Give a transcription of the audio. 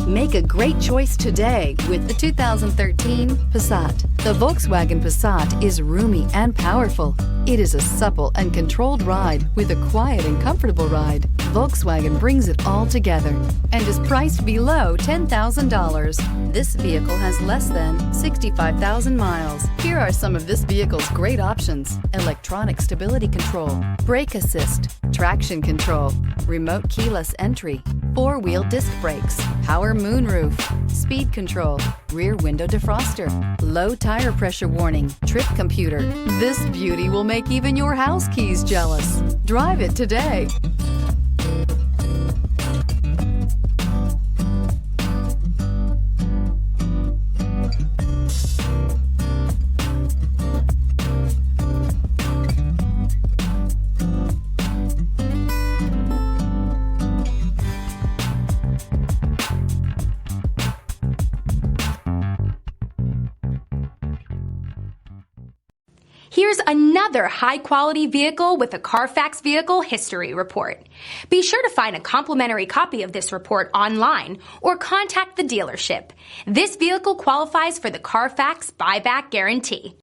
Make a great choice today with the 2013 Passat. The Volkswagen Passat is roomy and powerful. It is a supple and controlled ride with a quiet and comfortable ride. Volkswagen brings it all together and is priced below $10,000. This vehicle has less than 65,000 miles. Here are some of this vehicle's great options: electronic stability control, brake assist, traction control, remote keyless entry, four-wheel disc brakes, power moonroof, speed control, rear window defroster, low tire pressure warning, trip computer. This beauty will make even your house keys jealous. Drive it today. Here's another high-quality vehicle with a Carfax Vehicle History Report. Be sure to find a complimentary copy of this report online or contact the dealership. This vehicle qualifies for the Carfax Buyback Guarantee.